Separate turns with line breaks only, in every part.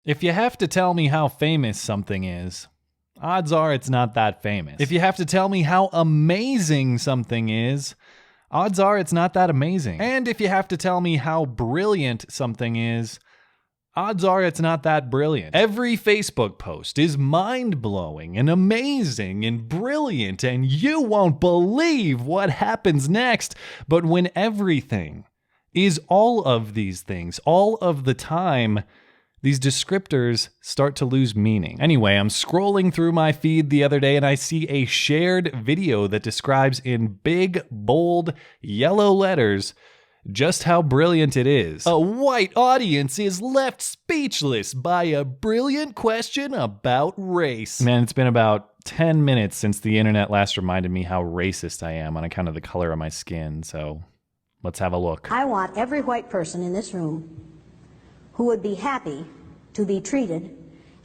If you have to tell me how famous something is, odds are it's not that famous. If you have to tell me how amazing something is, odds are it's not that amazing. And if you have to tell me how brilliant something is, odds are it's not that brilliant. Every Facebook post is mind-blowing and amazing and brilliant, and you won't believe what happens next. But when everything is all of these things, all of the time, these descriptors start to lose meaning. Anyway, I'm scrolling through my feed the other day and I see a shared video that describes in big, bold, yellow letters just how brilliant it is. A white audience is left speechless by a brilliant question about race. Man, it's been about 10 minutes since the internet last reminded me how racist I am on account of the color of my skin, so let's have a look.
I want every white person in this room who would be happy to be treated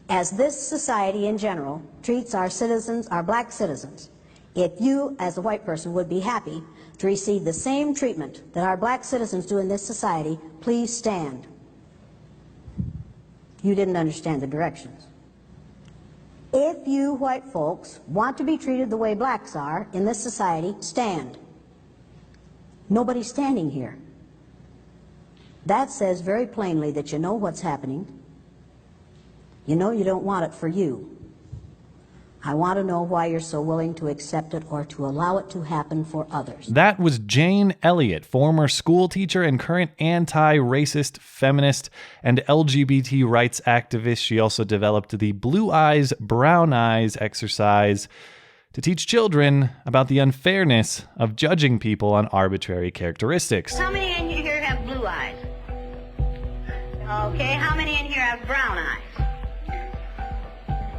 as this society in general treats our citizens, our black citizens. If you, as a white person, would be happy to receive the same treatment that our black citizens do in this society, please stand. You didn't understand the directions. If you white folks want to be treated the way blacks are in this society, stand. Nobody's standing here. That says very plainly that you know what's happening. You know you don't want it for you. I want to know why you're so willing to accept it or to allow it to happen for others.
That was Jane Elliott, former school teacher and current anti-racist, feminist, and LGBT rights activist. She also developed the Blue Eyes, Brown Eyes exercise to teach children about the unfairness of judging people on arbitrary characteristics.
How many in here have blue eyes? Okay, how many in here have brown eyes?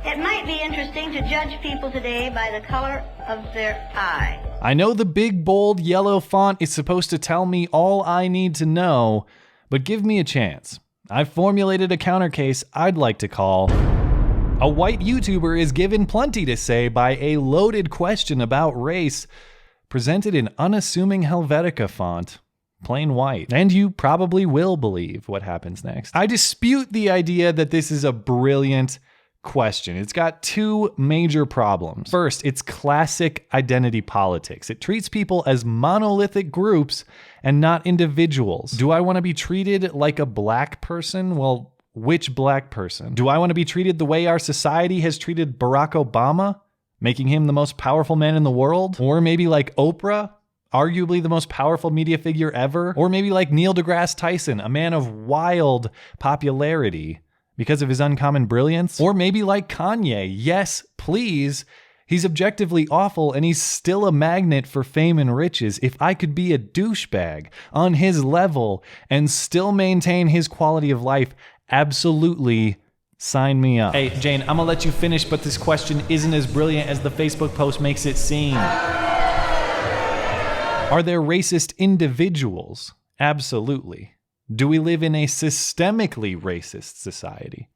It might be interesting to judge people today by the color of their eye.
I know the big, bold, yellow font is supposed to tell me all I need to know, but give me a chance. I've formulated a counter case I'd like to call a white YouTuber is given plenty to say by a loaded question about race, presented in unassuming Helvetica font, plain white. And you probably will believe what happens next. I dispute the idea that this is a brilliant question. It's got two major problems. First, it's classic identity politics. It treats people as monolithic groups and not individuals. Do I want to be treated like a black person? Well, which black person? Do I want to be treated the way our society has treated Barack Obama, making him the most powerful man in the world? Or maybe like Oprah, arguably the most powerful media figure ever? Or maybe like Neil deGrasse Tyson, a man of wild popularity because of his uncommon brilliance? Or maybe like Kanye. Yes, please. He's objectively awful and he's still a magnet for fame and riches. If I could be a douchebag on his level and still maintain his quality of life, absolutely sign me up. Hey, Jane, I'm gonna let you finish, but this question isn't as brilliant as the Facebook post makes it seem. Are there racist individuals? Absolutely. Do we live in a systemically racist society?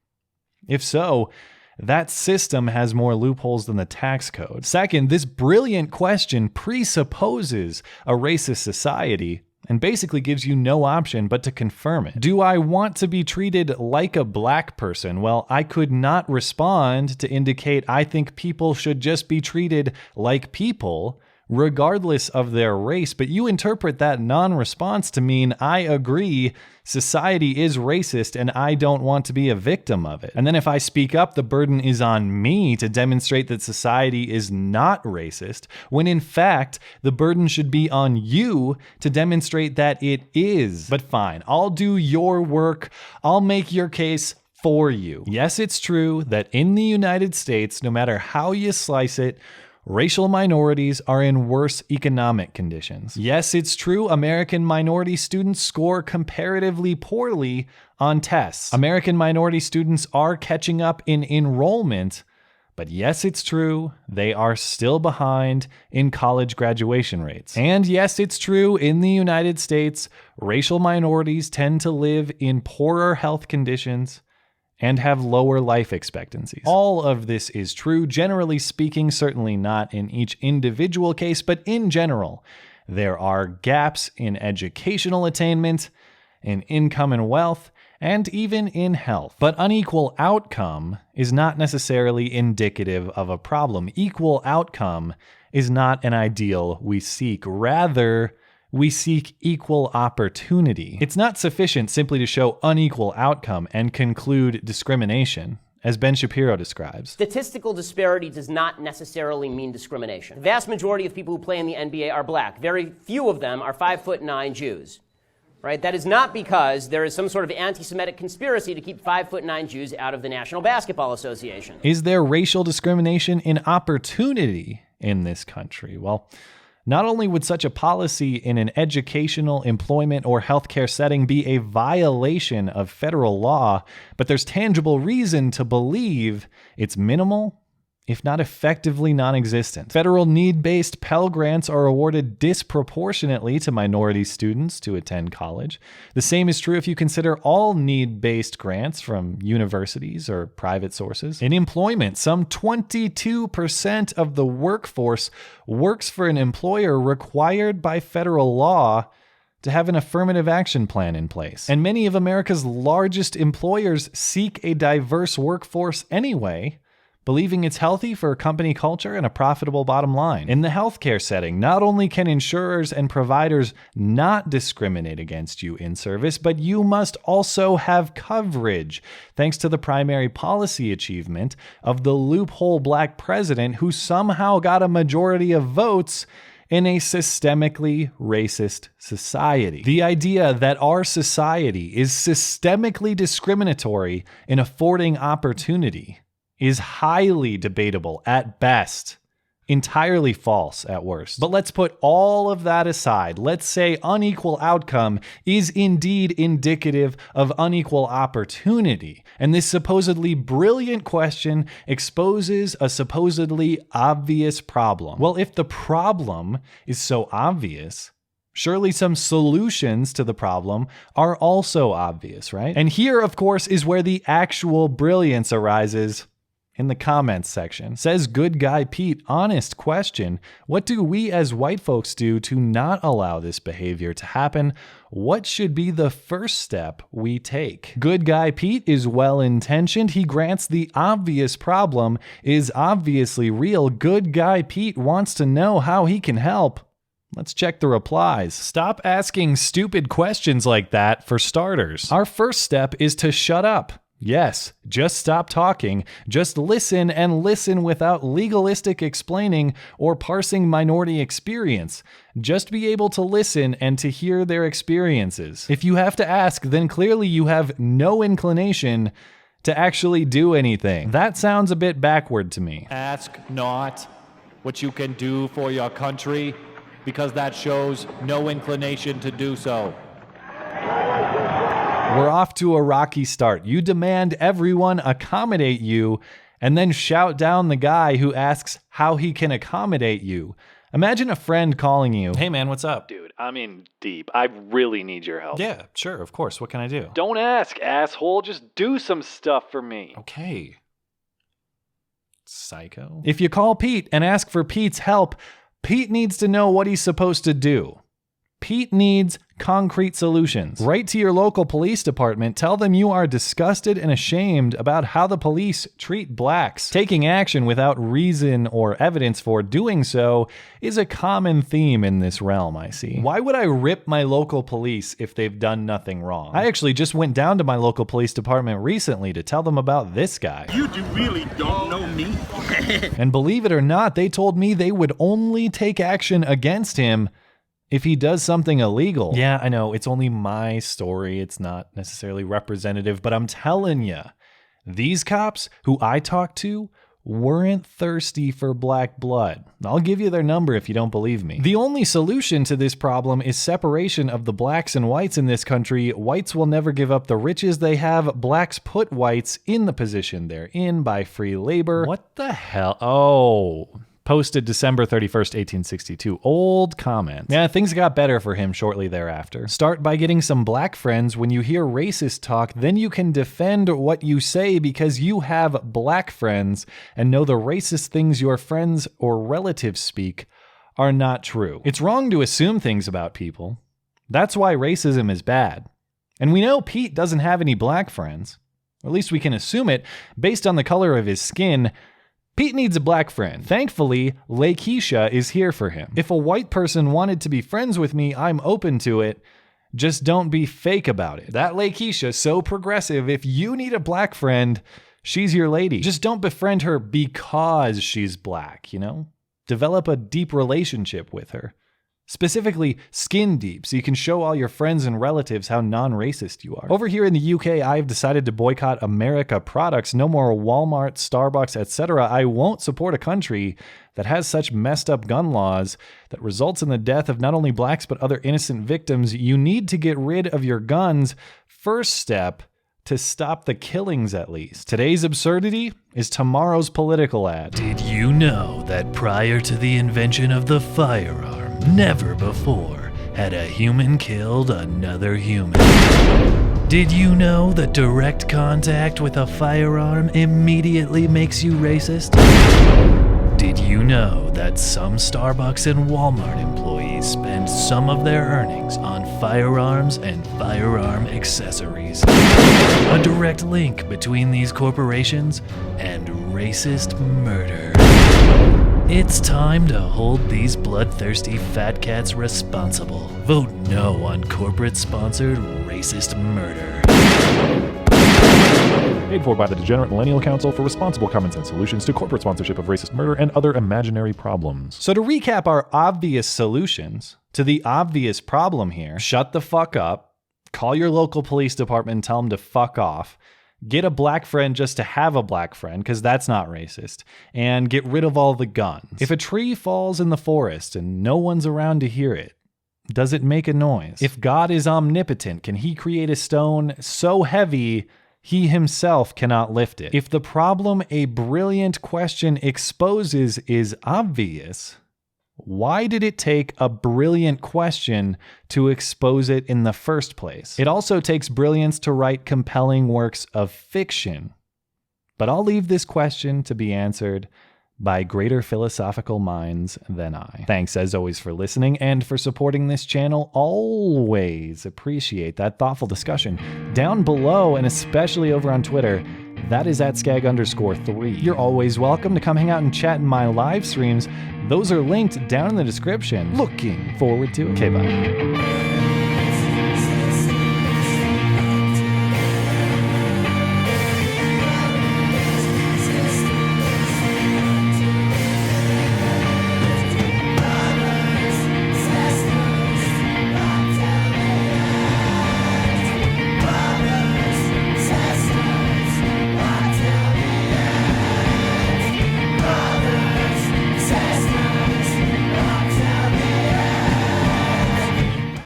If so, that system has more loopholes than the tax code. Second, this brilliant question presupposes a racist society and basically gives you no option but to confirm it. Do I want to be treated like a black person? Well, I could not respond to indicate I think people should just be treated like people, regardless of their race, but you interpret that non-response to mean I agree society is racist and I don't want to be a victim of it. And then if I speak up, the burden is on me to demonstrate that society is not racist, when in fact, the burden should be on you to demonstrate that it is. But fine, I'll do your work. I'll make your case for you. Yes, it's true that in the United States, no matter how you slice it, racial minorities are in worse economic conditions. Yes, it's true, American minority students score comparatively poorly on tests. American minority students are catching up in enrollment, but yes, it's true, they are still behind in college graduation rates. And yes, it's true, in the United States, racial minorities tend to live in poorer health conditions and have lower life expectancies. All of this is true, generally speaking, certainly not in each individual case, but in general, there are gaps in educational attainment, in income and wealth, and even in health. But unequal outcome is not necessarily indicative of a problem. Equal outcome is not an ideal we seek. Rather, we seek equal opportunity. It's not sufficient simply to show unequal outcome and conclude discrimination. As Ben Shapiro describes,
statistical disparity does not necessarily mean discrimination. The vast majority of people who play in the NBA are black. Very few of them are 5'9" Jews. Right? That is not because there is some sort of anti-Semitic conspiracy to keep 5'9" Jews out of the National Basketball Association.
Is there racial discrimination in opportunity in this country? Well, not only would such a policy in an educational, employment, or healthcare setting be a violation of federal law, but there's tangible reason to believe it's minimal, if not effectively non-existent. Federal need-based Pell Grants are awarded disproportionately to minority students to attend college. The same is true if you consider all need-based grants from universities or private sources. In employment, some 22% of the workforce works for an employer required by federal law to have an affirmative action plan in place. And many of America's largest employers seek a diverse workforce anyway, believing it's healthy for a company culture and a profitable bottom line. In the healthcare setting, not only can insurers and providers not discriminate against you in service, but you must also have coverage, thanks to the primary policy achievement of the loophole black president who somehow got a majority of votes in a systemically racist society. The idea that our society is systemically discriminatory in affording opportunity is highly debatable at best, entirely false at worst. But let's put all of that aside. Let's say unequal outcome is indeed indicative of unequal opportunity, and this supposedly brilliant question exposes a supposedly obvious problem. Well, if the problem is so obvious, surely some solutions to the problem are also obvious, right? And here, of course, is where the actual brilliance arises. In the comments section. Says Good Guy Pete, honest question. What do we as white folks do to not allow this behavior to happen? What should be the first step we take? Good Guy Pete is well-intentioned. He grants the obvious problem is obviously real. Good Guy Pete wants to know how he can help. Let's check the replies. Stop asking stupid questions like that for starters. Our first step is to shut up. Yes, just stop talking. Just listen and listen without legalistic explaining or parsing minority experience. Just be able to listen and to hear their experiences. If you have to ask, then clearly you have no inclination to actually do anything. That sounds a bit backward to me.
Ask not what you can do for your country, because that shows no inclination to do so.
We're off to a rocky start. You demand everyone accommodate you and then shout down the guy who asks how he can accommodate you. Imagine a friend calling you. Hey man, what's up?
Dude, I'm in deep. I really need your help.
Yeah, sure, of course. What can I do?
Don't ask, asshole. Just do some stuff for me.
Okay. Psycho. If you call Pete and ask for Pete's help, Pete needs to know what he's supposed to do. Pete needs concrete solutions. Write to your local police department. Tell them you are disgusted and ashamed about how the police treat blacks. Taking action without reason or evidence for doing so is a common theme in this realm, I see. Why would I rip my local police if they've done nothing wrong? I actually just went down to my local police department recently to tell them about this guy.
You really don't know me.
And believe it or not, they told me they would only take action against him if he does something illegal. Yeah, I know, it's only my story. It's not necessarily representative, but I'm telling you, these cops who I talked to weren't thirsty for black blood. I'll give you their number if you don't believe me. The only solution to this problem is separation of the blacks and whites in this country. Whites will never give up the riches they have. Blacks put whites in the position they're in by free labor. What the hell? Oh... Posted December 31st, 1862. Old comment. Yeah, things got better for him shortly thereafter. Start by getting some black friends. When you hear racist talk, then you can defend what you say because you have black friends and know the racist things your friends or relatives speak are not true. It's wrong to assume things about people. That's why racism is bad. And we know Pete doesn't have any black friends. Or at least we can assume it based on the color of his skin. Pete needs a black friend. Thankfully, Lakeisha is here for him. If a white person wanted to be friends with me, I'm open to it. Just don't be fake about it. That Lakeisha, so progressive, if you need a black friend, she's your lady. Just don't befriend her because she's black, you know? Develop a deep relationship with her. Specifically, skin deep, so you can show all your friends and relatives how non-racist you are. Over here in the UK, I've decided to boycott America products. No more Walmart, Starbucks, etc. I won't support a country that has such messed up gun laws that results in the death of not only blacks but other innocent victims. You need to get rid of your guns. First step, to stop the killings at least. Today's absurdity is tomorrow's political ad.
Did you know that prior to the invention of the firearm, never before had a human killed another human? Did you know that direct contact with a firearm immediately makes you racist? Did you know that some Starbucks and Walmart employees spend some of their earnings on firearms and firearm accessories? A direct link between these corporations and racist murder. It's time to hold these bloodthirsty fat cats responsible. Vote no on corporate-sponsored racist murder.
Paid for by the Degenerate Millennial Council for responsible common sense solutions to corporate sponsorship of racist murder and other imaginary problems.
So to recap our obvious solutions to the obvious problem here, shut the fuck up, call your local police department and tell them to fuck off, get a black friend just to have a black friend, because that's not racist, and get rid of all the guns. If a tree falls in the forest and no one's around to hear it, does it make a noise? If God is omnipotent, can he create a stone so heavy he himself cannot lift it? If the problem a brilliant question exposes is obvious, why did it take a brilliant question to expose it in the first place? It also takes brilliance to write compelling works of fiction. But I'll leave this question to be answered by greater philosophical minds than I. Thanks as always for listening and for supporting this channel. Always appreciate that thoughtful discussion down below, and especially over on Twitter. That is at skag_3. You're always welcome to come hang out and chat in my live streams. Those are linked down in the description. Looking forward to it. Okay, bye.